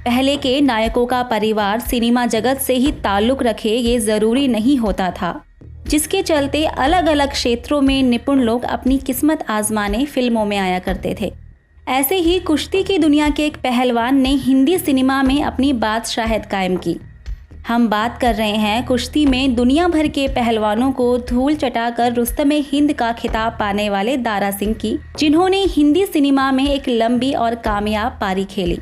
पहले के नायकों का परिवार सिनेमा जगत से ही ताल्लुक रखे ये जरूरी नहीं होता था, जिसके चलते अलग अलग क्षेत्रों में निपुण लोग अपनी किस्मत आजमाने फिल्मों में आया करते थे। ऐसे ही कुश्ती की दुनिया के एक पहलवान ने हिंदी सिनेमा में अपनी बादशाहत कायम की। हम बात कर रहे हैं कुश्ती में दुनिया भर के पहलवानों को धूल चटाकर रुस्तमे हिंद का खिताब पाने वाले दारा सिंह की, जिन्होंने हिंदी सिनेमा में एक लंबी और कामयाब पारी खेली।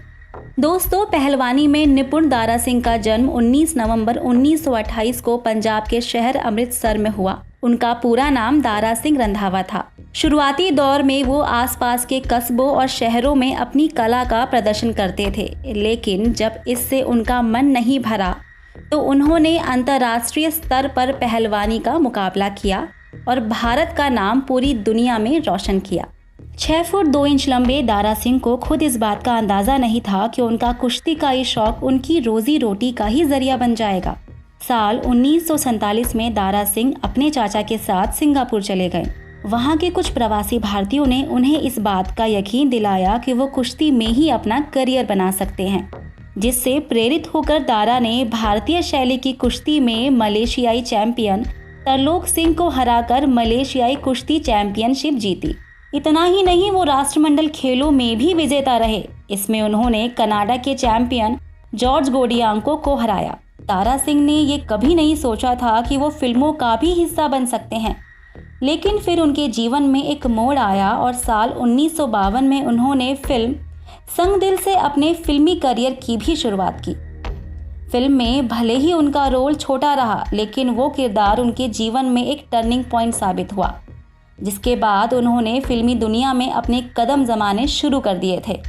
दोस्तों, पहलवानी में निपुण दारा सिंह का जन्म 19 नवंबर 1928 को पंजाब के शहर अमृतसर में हुआ। उनका पूरा नाम दारा सिंह रंधावा था। शुरुआती दौर में वो आसपास के कस्बों और शहरों में अपनी कला का प्रदर्शन करते थे, लेकिन जब इससे उनका मन नहीं भरा तो उन्होंने अंतर्राष्ट्रीय स्तर पर पहलवानी का मुकाबला किया और भारत का नाम पूरी दुनिया में रोशन किया। 6 फुट 2 इंच लंबे दारा सिंह को खुद इस बात का अंदाज़ा नहीं था कि उनका कुश्ती का ये शौक उनकी रोजी रोटी का ही जरिया बन जाएगा। साल 1947 में दारा सिंह अपने चाचा के साथ सिंगापुर चले गए। वहाँ के कुछ प्रवासी भारतीयों ने उन्हें इस बात का यकीन दिलाया कि वो कुश्ती में ही अपना करियर बना सकते हैं, जिससे प्रेरित होकर दारा ने भारतीय शैली की कुश्ती में मलेशियाई चैंपियन तरलोक सिंह को हराकर मलेशियाई कुश्ती चैंपियनशिप जीती। इतना ही नहीं, वो राष्ट्रमंडल खेलों में भी विजेता रहे। इसमें उन्होंने कनाडा के चैंपियन जॉर्ज गोडियांको को हराया। दारा सिंह ने ये कभी नहीं सोचा था कि वो फिल्मों का भी हिस्सा बन सकते हैं, लेकिन फिर उनके जीवन में एक मोड़ आया और साल 1952 में उन्होंने फिल्म संग दिल से अपने फिल्मी करियर की भी शुरुआत की। फिल्म में भले ही उनका रोल छोटा रहा, लेकिन वो किरदार उनके जीवन में एक टर्निंग पॉइंट साबित हुआ, जिसके बाद उन्होंने फिल्मी दुनिया में अपने कदम जमाने शुरू कर दिए थे।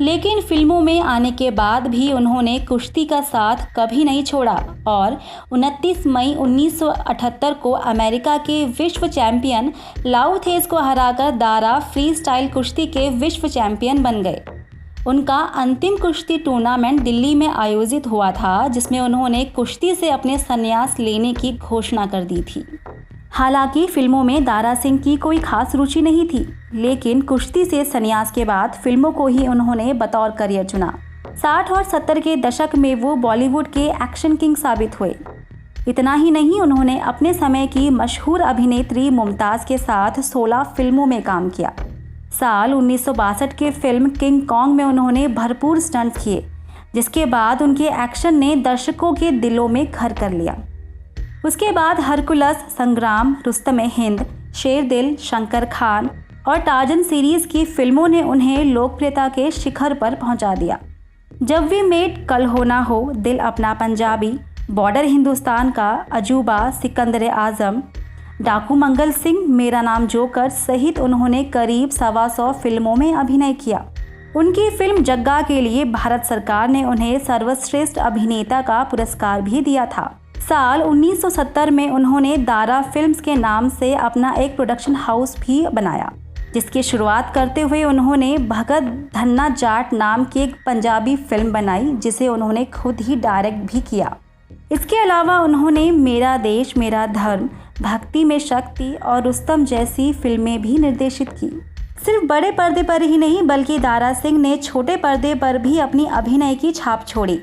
लेकिन फिल्मों में आने के बाद भी उन्होंने कुश्ती का साथ कभी नहीं छोड़ा और 29 मई 1978 को अमेरिका के विश्व चैंपियन लाउ थेस को हराकर दारा फ्री स्टाइल कुश्ती के विश्व चैंपियन बन गए। उनका अंतिम कुश्ती टूर्नामेंट दिल्ली में आयोजित हुआ था, जिसमें उन्होंने कुश्ती से अपने संन्यास लेने की घोषणा कर दी थी। हालांकि फिल्मों में दारा सिंह की कोई खास रुचि नहीं थी, लेकिन कुश्ती से संन्यास के बाद फिल्मों को ही उन्होंने बतौर करियर चुना। 60 और 70 के दशक में वो बॉलीवुड के एक्शन किंग साबित हुए। इतना ही नहीं, उन्होंने अपने समय की मशहूर अभिनेत्री मुमताज़ के साथ 16 फिल्मों में काम किया। साल 1962 के फिल्म किंग कॉन्ग में उन्होंने भरपूर स्टंट किए, जिसके बाद उनके एक्शन ने दर्शकों के दिलों में घर कर लिया। उसके बाद हरकुलस, संग्राम, रुस्तमे हिंद, शेर दिल, शंकर खान और टार्जन सीरीज़ की फिल्मों ने उन्हें लोकप्रियता के शिखर पर पहुंचा दिया। जब वी मेट, कल हो ना हो, दिल अपना पंजाबी, बॉर्डर हिंदुस्तान का, अजूबा, सिकंदर आज़म, डाकू मंगल सिंह, मेरा नाम जोकर सहित उन्होंने करीब 125 फिल्मों में अभिनय किया। उनकी फिल्म जग्गा के लिए भारत सरकार ने उन्हें सर्वश्रेष्ठ अभिनेता का पुरस्कार भी दिया था। साल 1970 में उन्होंने दारा फिल्म्स के नाम से अपना एक प्रोडक्शन हाउस भी बनाया, जिसकी शुरुआत करते हुए उन्होंने भगत धन्ना जाट नाम की एक पंजाबी फिल्म बनाई, जिसे उन्होंने खुद ही डायरेक्ट भी किया। इसके अलावा उन्होंने मेरा देश मेरा धर्म, भक्ति में शक्ति और रुस्तम जैसी फिल्में भी निर्देशित की। सिर्फ बड़े पर्दे पर ही नहीं, बल्कि दारा सिंह ने छोटे पर्दे पर भी अपनी अभिनय की छाप छोड़ी।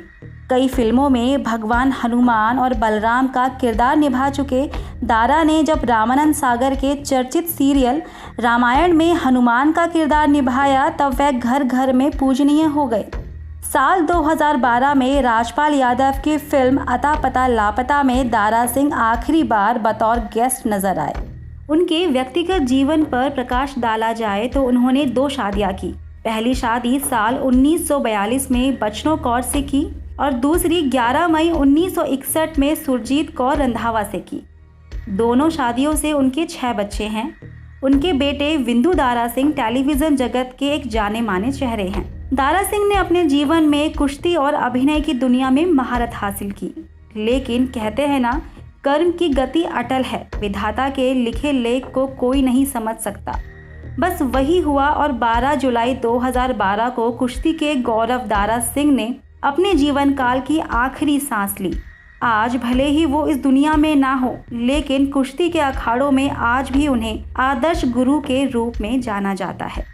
कई फिल्मों में भगवान हनुमान और बलराम का किरदार निभा चुके दारा ने जब रामानंद सागर के चर्चित सीरियल रामायण में हनुमान का किरदार निभाया, तब वह घर घर में पूजनीय हो गए। साल 2012 में राजपाल यादव की फिल्म अता पता लापता में दारा सिंह आखिरी बार बतौर गेस्ट नजर आए। उनके व्यक्तिगत जीवन पर प्रकाश डाला जाए तो उन्होंने 2 शादियां की। पहली शादी साल 1942 में बचनों कौर से की और दूसरी 11 मई 1961 में सुरजीत कौर रंधावा से की। दोनों शादियों से उनके 6 बच्चे हैं। उनके बेटे विंदु दारा सिंह टेलीविज़न जगत के एक जाने माने चेहरे हैं। दारा सिंह ने अपने जीवन में कुश्ती और अभिनय की दुनिया में महारत हासिल की, लेकिन कहते हैं ना, कर्म की गति अटल है। विधाता के लिखे लेख को कोई नहीं समझ सकता। बस वही हुआ और 12 जुलाई 2012 को कुश्ती के गौरव दारा सिंह ने अपने जीवन काल की आखिरी सांस ली। आज भले ही वो इस दुनिया में ना हो, लेकिन कुश्ती के अखाड़ों में आज भी उन्हें आदर्श गुरु के रूप में जाना जाता है।